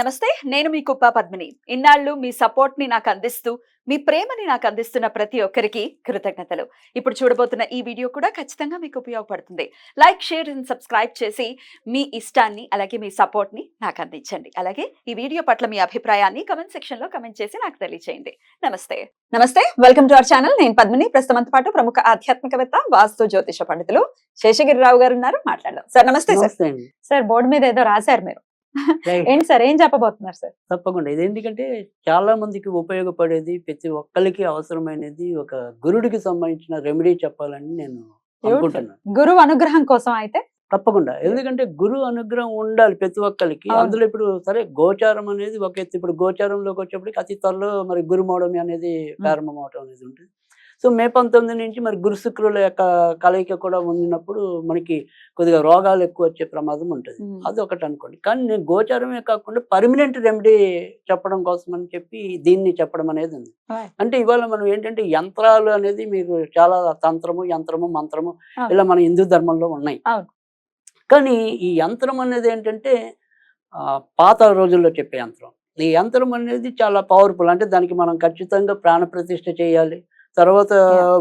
నమస్తే, నేను మీ కుప్ప పద్మిని. ఇన్నాళ్ళు మీ సపోర్ట్‌ని నాకందిస్తూ, మీ ప్రేమని నాకందిస్తున్న ప్రతి ఒక్కరికి కృతజ్ఞతలు. ఇప్పుడు చూడబోతున్న ఈ వీడియో కూడా ఖచ్చితంగా మీకు ఉపయోగపడుతుంది. లైక్, షేర్ అండ్ సబ్స్క్రైబ్ చేసి మీ ఇష్టాన్ని అలాగే మీ సపోర్ట్‌ని నాకందించండి. అలాగే ఈ వీడియో పట్ల మీ అభిప్రాయాన్ని కామెంట్ సెక్షన్‌లో కామెంట్ చేసి నాకు తెలియజేయండి. నమస్తే. నమస్తే. Welcome to our channel. నేను పద్మిని. ప్రస్తుతంతో పాటు ప్రముఖ ఆధ్యాత్మికవేత్త, వాస్తు జ్యోతిష పండితులు శేషగిరిరావు గారు ఉన్నారు. మాట్లాడదాం. సార్ నమస్తే సార్. నమస్తే అండి. సార్ బోర్డు మీద ఏదో రాశారు మీరు. రైట్. ఏంటి సార్, ఏం చెప్పబోతున్నారు సార్? తప్పకుండా. ఇది ఎందుకంటే చాలా మందికి ఉపయోగపడేది, ప్రతి ఒక్కళ్ళకి అవసరమైనది ఒక గురుడికి సంబంధించిన రెమెడీ చెప్పాలని నేను అనుకుంటున్నాను. గురువు అనుగ్రహం కోసం అయితే తప్పకుండా. ఎందుకంటే గురు అనుగ్రహం ఉండాలి ప్రతి ఒక్కరికి. అవును. అందులో ఇప్పుడు సరే గోచారం అనేది ఒక ఎత్తు. ఇప్పుడు గోచారంలోకి వచ్చేప్పటికి అతి త్వరలో మరి గురుమౌఢమి అనేది ప్రారంభం అవటం అనేది ఉంటుంది. సో మే 19 నుంచి మరి గురు శుక్రుల యొక్క కలయిక కూడా ఉన్నప్పుడు మనకి కొద్దిగా రోగాలు ఎక్కువ వచ్చే ప్రమాదం ఉంటుంది. అది ఒకటి అనుకోండి. కానీ నేను గోచారమే కాకుండా పర్మనెంట్ రెమెడీ చెప్పడం కోసం అని చెప్పి దీన్ని చెప్పడం అనేది ఉంది. అంటే ఇవాళ మనం ఏంటంటే యంత్రాలు అనేది మీకు చాలా తంత్రము, యంత్రము, మంత్రము ఇలా మన హిందూ ధర్మంలో ఉన్నాయి. కానీ ఈ యంత్రం అనేది ఏంటంటే పాత రోజుల్లో చెప్పే యంత్రం. ఈ యంత్రం అనేది చాలా పవర్ఫుల్. అంటే దానికి మనం ఖచ్చితంగా ప్రాణ ప్రతిష్ఠ చేయాలి. తర్వాత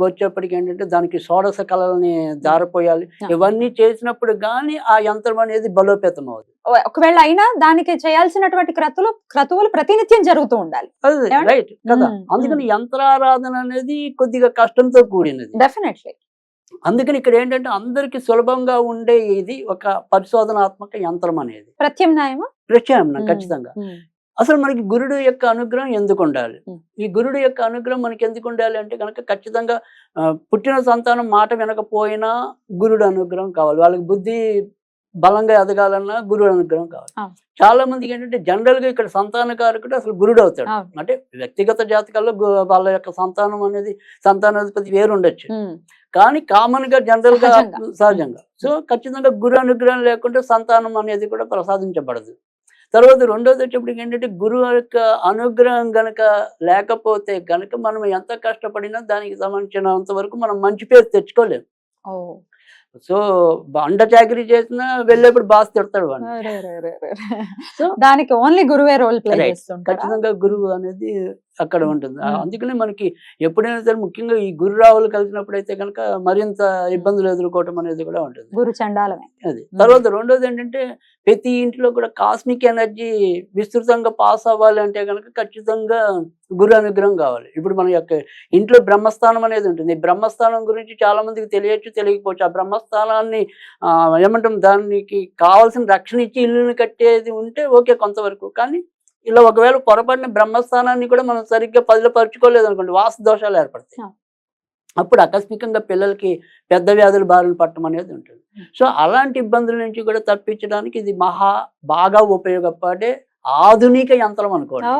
వచ్చేప్పటికి ఏంటంటే దానికి షోడశ కళల్ని దారిపోయాలి. ఇవన్నీ చేసినప్పుడు గానీ ఆ యంత్రం అనేది బలోపేతం అవుతుంది. ఒకవేళ అయినా దానికి చేయాల్సినటువంటి క్రతువులు ప్రతినిత్యం జరుగుతూ ఉండాలి. రైట్ కదా. అందుకని యంత్రారాధన అనేది కొద్దిగా కష్టంతో కూడినది. డెఫినెట్లీ. అందుకని ఇక్కడ ఏంటంటే అందరికి సులభంగా ఉండే ఇది ఒక పరిశోధనాత్మక యంత్రం అనేది. ప్రత్యామ్నాయం ఖచ్చితంగా. అసలు మనకి గురుడు యొక్క అనుగ్రహం ఎందుకు ఉండాలి? ఈ గురుడు యొక్క అనుగ్రహం మనకి ఎందుకు ఉండాలి అంటే కనుక ఖచ్చితంగా పుట్టిన సంతానం మాట వినకపోయినా గురుడు అనుగ్రహం కావాలి. వాళ్ళకి బుద్ధి బలంగా ఎదగాలన్నా గురుడు అనుగ్రహం కావాలి. చాలా మందికి ఏంటంటే జనరల్ గా ఇక్కడ సంతానకారకుడు అసలు గురుడు అవుతాడు. అంటే వ్యక్తిగత జాతకాల్లో వాళ్ళ యొక్క సంతానం అనేది సంతానాధిపతి వేరు ఉండొచ్చు. కానీ కామన్ గా జనరల్ గా సహజంగా సో ఖచ్చితంగా గురు అనుగ్రహం లేకుంటే సంతానం అనేది కూడా ప్రసాదించబడదు. తర్వాత రెండోది వచ్చేప్పటికి ఏంటంటే గురువు యొక్క అనుగ్రహం గనక లేకపోతే గనక మనం ఎంత కష్టపడినా దానికి సంబంధించినంత వరకు మనం మంచి పేరు తెచ్చుకోలేము. సో అండ చాకరీ చేసినా వెళ్ళేప్పుడు బాస్ తిడతాడు వాడిని. సో దానికి ఓన్లీ గురువే రోల్ ప్లే చేస్తుంటారు. ఖచ్చితంగా గురువు అనేది అక్కడ ఉంటుంది. అందుకనే మనకి ఎప్పుడైనా సరే ముఖ్యంగా ఈ గురు రావులు కలిసినప్పుడు అయితే కనుక మరింత ఇబ్బందులు ఎదుర్కోవటం అనేది కూడా ఉంటుంది. గురు చండాలమే అది. తర్వాత రెండోది ఏంటంటే ప్రతి ఇంట్లో కూడా కాస్మిక్ ఎనర్జీ విస్తృతంగా పాస్ అవ్వాలి అంటే కనుక ఖచ్చితంగా గురు అనుగ్రహం కావాలి. ఇప్పుడు మన యొక్క ఇంట్లో బ్రహ్మస్థానం అనేది ఉంటుంది. బ్రహ్మస్థానం గురించి చాలా మందికి తెలియచ్చు, తెలియకపోవచ్చు. ఆ బ్రహ్మస్థానాన్ని ఏమంటాం, దానికి కావాల్సిన రక్షణ ఇచ్చి ఇల్లుని కట్టేది ఉంటే ఓకే కొంతవరకు. కానీ ఇలా ఒకవేళ పొరపాటున బ్రహ్మస్థానాన్ని కూడా మనం సరిగ్గా పదిలపరుచుకోలేదు అనుకోండి, వాస్తు దోషాలు ఏర్పడతాయి. అప్పుడు ఆకస్మికంగా పిల్లలకి పెద్ద వ్యాధులు బారిన పట్టడం అనేది ఉంటుంది. సో అలాంటి ఇబ్బందుల నుంచి కూడా తప్పించడానికి ఇది బాగా ఉపయోగపడే ఆధునిక యంత్రం అనుకోండి.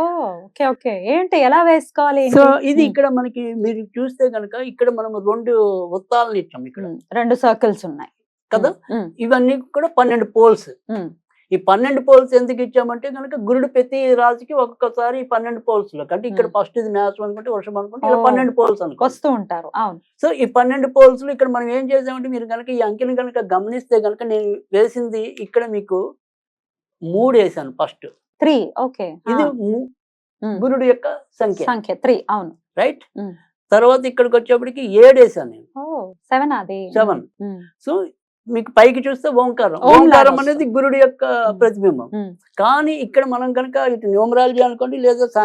ఏంటి, ఎలా వేసుకోవాలి? సో ఇది ఇక్కడ మనకి మీరు చూస్తే కనుక ఇక్కడ మనం 2 వృత్తాలను ఇచ్చాం. ఇక్కడ 2 సర్కిల్స్ ఉన్నాయి కదా. ఇవన్నీ కూడా 12 పోల్స్. ఈ 12 పోల్స్ ఎందుకు ఇచ్చామంటే కనుక గురుడు ప్రతి రాశికి ఒక్కొక్కసారి 12 పోల్స్ లో అంటే ఇక్కడ ఫస్ట్ ఇది మేషం అనుకుంటే వృషభం అనుకుంటే ఇలా 12 పోల్స్ వస్తూ ఉంటారు. సో ఈ 12 పోల్స్ లో ఇక్కడ మనం ఏం చేసామంటే మీరు కనుక ఈ అంకెని కనుక గమనిస్తే కనుక నేను వేసింది ఇక్కడ మీకు 3 వేసాను. ఫస్ట్ 3. ఓకే. ఇది గురుడు యొక్క సంఖ్య 3. అవును, రైట్. తర్వాత ఇక్కడికి వచ్చేప్పటికి 7 వేసాను నేను. 7. సో మీకు పైకి చూస్తే ఓంకారం అనేది గురుడు యొక్క ప్రతిబింబం. కానీ ఇక్కడ మనం కనుక ఇటు న్యూమరాలజీ అనుకోండి లేదా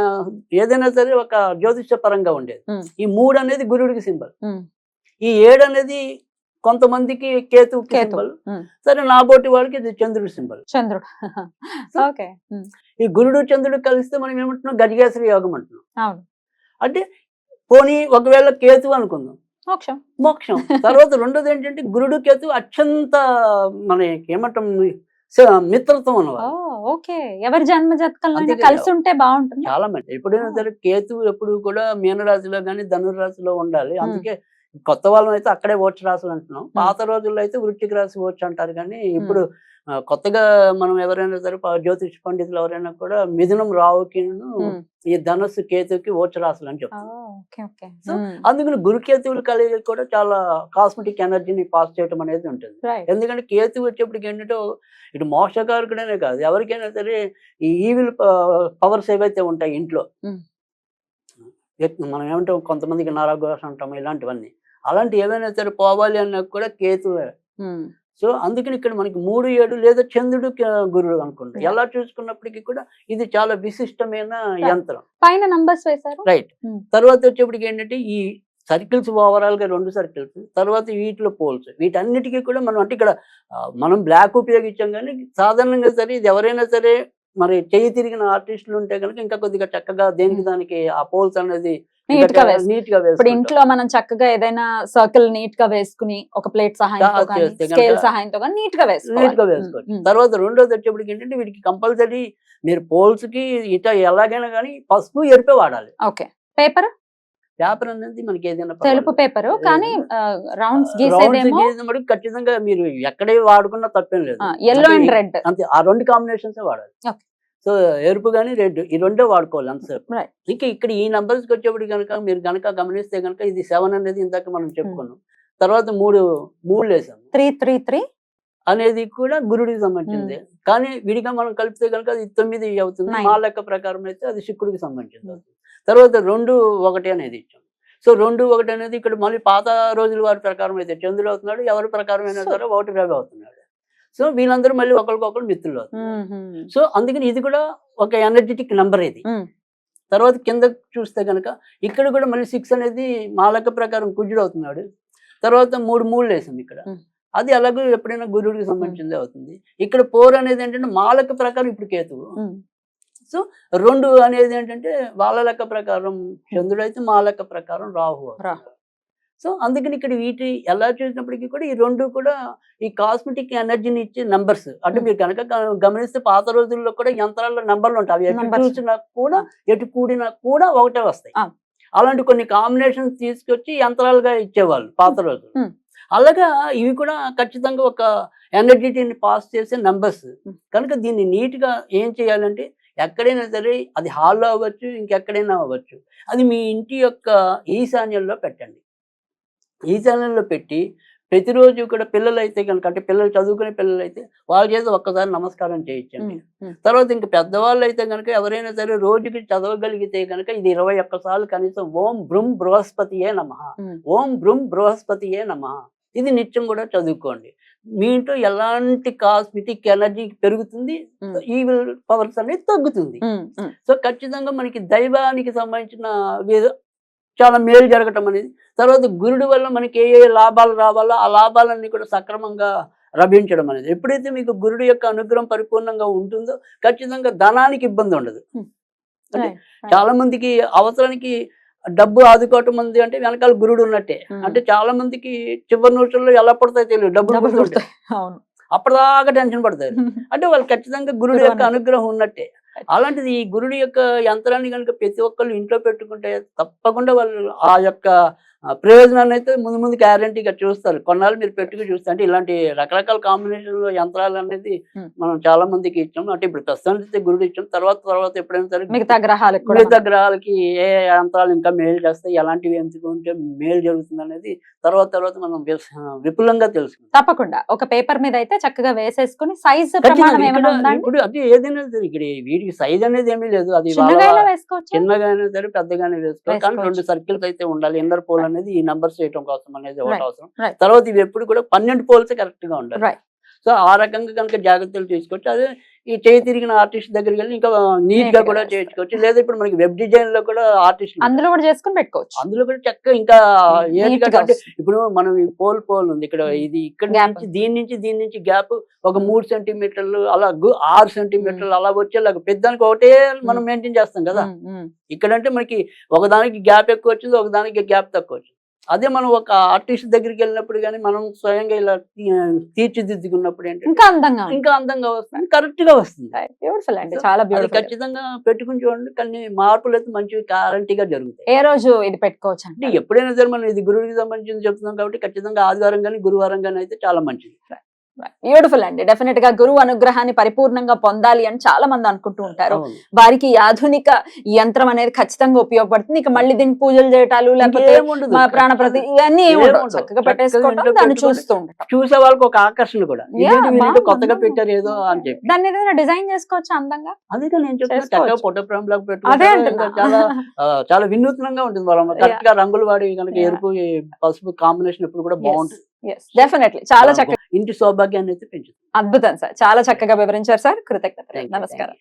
ఏదైనా సరే ఒక జ్యోతిష పరంగా ఉండేది. ఈ 3 అనేది గురుడికి సింబల్. ఈ 7 అనేది కొంతమందికి కేతు సింబల్. సరే నాబోటి వాళ్ళకి ఇది చంద్రుడి సింబల్. ఈ గురుడు చంద్రుడు కలిస్తే మనం ఏమంటున్నాం, గజకేసరి యోగం అంటున్నాం. అంటే పోనీ ఒకవేళ కేతు అనుకుందాం, మోక్షం. తర్వాత రెండోది ఏంటంటే గురుడు కేతు అత్యంత మనకి ఏమంటాం మిత్రత్వం అన్నమాట. ఎవరి జన్మ జాతకంలో కలిసి ఉంటే బాగుంటుంది. చాలా మంది ఎప్పుడైనా సరే కేతు ఎప్పుడు కూడా మీనరాశిలో కానీ ధనురాశిలో ఉండాలి. అందుకే కొత్త వాళ్ళం అయితే అక్కడే ఓట్స్ రాసులు అంటున్నాం. పాత రోజుల్లో అయితే వృశ్చిక రాశి ఓట్స్ అంటారు. కానీ ఇప్పుడు కొత్తగా మనం ఎవరైనా సరే జ్యోతిష్ పండితులు ఎవరైనా కూడా మిథునం రావుకి ఈ ధనస్సు కేతుకి ఓట్స్ రాసులు అని చెప్తారు. సో అందుకని గురుకేతువులు కలిగి కూడా చాలా కాస్మెటిక్ ఎనర్జీని పాస్ చేయడం అనేది ఉంటుంది. ఎందుకంటే కేతు వచ్చేప్పటికి ఏంటంటే ఇటు మోక్షకారకుడనే కాదు, ఎవరికైనా సరే ఈ ఈవిల్ పవర్స్ ఏవైతే ఉంటాయి ఇంట్లో, మనం ఏమంటాం కొంతమందికి నరఘోష అంటాం, ఇలాంటివన్నీ అలాంటి ఏవైనా సరే పోవాలి అన్నా కూడా కేతువే. సో అందుకని ఇక్కడ మనకి 3, 7 లేదా చంద్రుడు గురుడు అనుకుంటాం. ఎలా చూసుకున్నప్పటికీ కూడా ఇది చాలా విశిష్టమైన యంత్రం. పైన నంబర్స్ వేశారు. రైట్. తర్వాత వచ్చేప్పటికి ఏంటంటే ఈ సర్కిల్స్ ఓవరాల్ గా 2 సర్కిల్స్, తర్వాత వీటిలో పోల్స్, వీటన్నిటికీ కూడా మనం అంటే ఇక్కడ మనం బ్లాక్ ఉపయోగించాం. కానీ సాధారణంగా సరే ఇది ఎవరైనా సరే మరి చేయి తిరిగిన ఆర్టిస్టులు ఉంటే కనుక ఇంకా కొద్దిగా చక్కగా దేనికి దానికి ఆ పోల్స్ అనేది నీట్ గా ఇప్పుడు ఇంట్లో మనం చక్కగా ఏదైనా సర్కిల్ నీట్ గా వేసుకుని ఒక ప్లేట్ సహాయంతో స్కేల్ సహాయంతో నీట్ గా వేసుకోవచ్చు. తర్వాత రెండోది వచ్చేప్పటికి ఏంటంటే వీటికి కంపల్సరీ మీరు పోల్స్ కి ఇట ఎలాగైనా కానీ పసుపు ఎరుపే వాడాలి. ఓకే. పేపర్ అనేది మనకి ఏదైనా తెలుపు పేపర్, కానీ రౌండ్స్ గీసేదేమో ఖచ్చితంగా మీరు ఎక్కడే వాడుకున్నా తప్పేం లేదు. yellow and red అంతే, ఆ 2 కాంబినేషన్స్ వాడాలి. సో ఎరుపు కానీ రెడ్ ఈ 2 వాడుకోవాలి అంతసేపు. ఇంకా ఇక్కడ ఈ నంబర్స్కి వచ్చేప్పుడు కనుక మీరు కనుక గమనిస్తే కనుక ఇది 7 అనేది ఇందాక మనం చెప్పుకున్నాం. తర్వాత 3 వేసాం. 3 అనేది కూడా గురుడికి సంబంధించింది. కానీ విడిగా మనం కలిపితే కనుక అది 9 అవుతుంది. మా లెక్క ప్రకారం అయితే అది శుక్రుడికి సంబంధించింది అవుతుంది. తర్వాత 2, 1 అనేది ఇచ్చాం. సో 2, 1 అనేది ఇక్కడ మళ్ళీ పాత రోజుల వారి ప్రకారం అయితే చంద్రుడు అవుతున్నాడు, ఎవరి ప్రకారం అయినా సరే 1 రవి అవుతున్నాడు. సో వీళ్ళందరూ మళ్ళీ ఒకరికొకరు మిత్రులు అవుతున్నారు. సో అందుకని ఇది కూడా ఒక ఎనర్జెటిక్ నెంబర్ ఇది. తర్వాత కింద చూస్తే కనుక ఇక్కడ కూడా మళ్ళీ 6 అనేది మా లెక్క ప్రకారం కుజుడు అవుతున్నాడు. తర్వాత 3 వేసాం ఇక్కడ, అది అలాగే ఎప్పుడైనా గురుడికి సంబంధించింది అవుతుంది. ఇక్కడ 4 అనేది ఏంటంటే మా లెక్క ప్రకారం ఇప్పుడు కేతువు. సో 2 అనేది ఏంటంటే వాళ్ళ లెక్క ప్రకారం చంద్రుడు అయితే మా లెక్క ప్రకారం రాహు. సో అందుకని ఇక్కడ వీటి ఎలా చూసినప్పటికీ కూడా ఈ 2 కూడా ఈ కాస్మెటిక్ ఎనర్జీని ఇచ్చే నంబర్స్. అంటే మీరు కనుక గమనిస్తే పాత రోజుల్లో కూడా యంత్రాల్లో నంబర్లు ఉంటాయి. అవి ఎటు చూసినా కూడా ఎటు కూడినా కూడా ఒకటే వస్తాయి. అలాంటి కొన్ని కాంబినేషన్స్ తీసుకొచ్చి యంత్రాలుగా ఇచ్చేవాళ్ళు పాత రోజులు. అలాగా ఇవి కూడా ఖచ్చితంగా ఒక ఎనర్జీని పాస్ చేసే నంబర్స్. కనుక దీన్ని నీట్ గా ఏం చేయాలంటే ఎక్కడైనా సరే అది హాల్లో అవ్వచ్చు, ఇంకెక్కడైనా అవ్వచ్చు, అది మీ ఇంటి యొక్క ఈశాన్యంలో పెట్టండి. ఈశాన్యంలో పెట్టి ప్రతిరోజు కూడా పిల్లలు అయితే కనుక, అంటే పిల్లలు చదువుకునే పిల్లలు అయితే వాళ్ళ చేత ఒక్కసారి నమస్కారం చేయించండి. తర్వాత ఇంకా పెద్దవాళ్ళు అయితే కనుక ఎవరైనా సరే రోజుకి చదవగలిగితే కనుక ఇది 21 సార్లు కనీసం ఓం బ్రూం బృహస్పతియే నమః, ఓం బ్రూం బృహస్పతియే నమః, ఇది నిత్యం కూడా చదువుకోండి. మీ ఇంట్లో ఎలాంటి కాస్మెటిక్ ఎనర్జీ పెరుగుతుంది, ఈవిల్ పవర్స్ అనేది తగ్గుతుంది. సో ఖచ్చితంగా మనకి దైవానికి సంబంధించిన చాలా మేలు జరగటం అనేది. తర్వాత గురుడు వల్ల మనకి ఏ లాభాలు రావాలో ఆ లాభాలన్నీ కూడా సక్రమంగా లభించడం అనేది. ఎప్పుడైతే మీకు గురుడు యొక్క అనుగ్రహం పరిపూర్ణంగా ఉంటుందో ఖచ్చితంగా ధనానికి ఇబ్బంది ఉండదు. అంటే చాలా మందికి అవసరానికి డబ్బు ఆదుకోవటం ఉంది అంటే వెనకాల గురుడు ఉన్నట్టే. అంటే చాలా మందికి చివరి నిమిషంలో ఎలా పడతాయో తెలియదు, డబ్బులు పడుతుంటాయి, అప్పటిదాకా టెన్షన్ పడతారు. అంటే వాళ్ళు ఖచ్చితంగా గురుడు యొక్క అనుగ్రహం ఉన్నట్టే. అలాంటిది ఈ గురుడు యొక్క యంత్రాన్ని కనుక ప్రతి ఒక్కళ్ళు ఇంట్లో పెట్టుకుంటే తప్పకుండా వాళ్ళు ఆ యొక్క ప్రయోజనాన్ని అయితే ముందు గ్యారంటీగా చూస్తారు. కొన్నాళ్ళు మీరు పెట్టుకు చూస్తే అంటే ఇలాంటి రకరకాల కాంబినేషన్ యంత్రాలు అనేది మనం చాలా మందికి ఇచ్చాం. అంటే ఇప్పుడు ప్రస్తుతానికి గురుడు ఇచ్చాం, తర్వాత ఎప్పుడైనా సరే మిగతా గ్రహాలకి ఏ యంత్రాలు ఇంకా మేలు చేస్తాయి, ఎలాంటివి ఎంచుకుంటే మేలు జరుగుతుంది అనేది తర్వాత మనం విపులంగా తెలుసుకుంటాం. తప్పకుండా ఒక పేపర్ మీద అయితే చక్కగా వేసేసుకుని సైజ్ ఇప్పుడు అది ఏదైనా సరే ఇక్కడ వీటికి సైజ్ అనేది ఏమీ లేదు, అది చిన్నగా అయినా సరే పెద్దగానే వేసుకోవాలి. కానీ 2 సర్కిల్స్ అయితే ఉండాలి. ఇన్నర్ పోల్ అనేది ఈ నంబర్స్ చేయడం కోసం అనేది ఒకటి అవసరం. తర్వాత ఇవి ఎప్పుడు కూడా 12 పోల్స్ కరెక్ట్ గా ఉండాలి. సో ఆ రకంగా కనుక జాగ్రత్తలు తీసుకోవచ్చు. అదే ఈ చేయి తిరిగిన ఆర్టిస్ట్ దగ్గరికి వెళ్ళి ఇంకా నీట్ గా కూడా చేసుకోవచ్చు. లేదా ఇప్పుడు మనకి వెబ్ డిజైన్ లో కూడా ఆర్టిస్ట్ అందులో కూడా చేసుకుని పెట్టుకోవచ్చు. అందులో కూడా చక్కగా ఇంకా అంటే ఇప్పుడు మనం ఈ పోల్ ఉంది ఇక్కడ, ఇది ఇక్కడ నుంచి దీని నుంచి గ్యాప్ ఒక 3 సెంటీమీటర్లు అలా 6 సెంటీమీటర్లు అలా వచ్చేలాగా పెద్దానికి ఒకటే మనం మెయింటైన్ చేస్తాం కదా. ఇక్కడంటే మనకి ఒకదానికి గ్యాప్ ఎక్కువ వచ్చింది, ఒకదానికి గ్యాప్ తక్కువ వచ్చింది. అదే మనం ఒక ఆర్టిస్ట్ దగ్గరికి వెళ్ళినప్పుడు కానీ మనం స్వయంగా ఇలా తీర్చిదిద్దుకున్నప్పుడు ఏంటంటే ఇంకా అందంగా ఇంకా అందంగా వస్తుంది, కరెక్ట్ గా వస్తుంది. బ్యూటిఫుల్ అండి, చాలా అది బ్యూటిఫుల్. ఖచ్చితంగా పెట్టుకుని చూడండి, కానీ మార్పులు అయితే మంచి గ్యారంటీగా జరుగుతాయి. ఏ రోజు ఇది పెట్టుకోవచ్చు అంటే అంటే ఎప్పుడైనా సరే మనం ఇది గురువుకి సంబంధించి చెప్తున్నాం కాబట్టి ఖచ్చితంగా ఆదివారం కానీ గురువారం కానీ అయితే చాలా మంచిది. బ్యూటిఫుల్ అండి. డెఫినెట్ గా గురువు అనుగ్రహాన్ని పరిపూర్ణంగా పొందాలి అని చాలా మంది అనుకుంటూ ఉంటారు. అవును. వారికి ఈ ఆధునిక యంత్రం అనేది ఖచ్చితంగా ఉపయోగపడుతుంది. ఇక మళ్ళీ దీనికి పూజలు చేయటాలు లేకపోతే ఇంకేముండదు. మా ప్రాణప్రతి ఇవన్నీ ఏమి ఉండవు. ఏముండవు. చక్కగా చక్కగా పెట్టేసుకోవటం, ఇంట్లో దాన్ని పెట్టుకొని చూస్తూ ఉండటం. చూసే వాళ్ళకి ఒక ఆకర్షణ కూడా, ఇదేంటి వీళ్ళు బాగుంది, కొత్తగా అందంగా పెట్టారు ఏదో అని చెప్పి. దాన్ని ఏదైనా డిజైన్ చేసుకోవచ్చు అందంగా. అందుకే నేను చెప్తున్నా చేసుకోవచ్చు. చక్కగా ఫోటో ఫ్రేమ్ లాగా అదే పెట్టుకుంటే అంటున్నా. చాలా చాలా వినూత్నంగా ఉంటుంది. వాళ్ళ కరెక్ట్ గా రంగులు వాడి కనుక Yeah. ఎరుపు ఈ పసుపు కాంబినేషన్ ఎప్పుడు కూడా బాగుంటుంది. డెఫినెట్లీ చాలా చక్కగా, ఇంటి సౌభాగ్యాన్ని అయితే పెంచుతుంది. అద్భుతం సార్, చాలా చక్కగా వివరించారు సార్. కృతజ్ఞతలు, Thank you, నమస్కారం. thank you.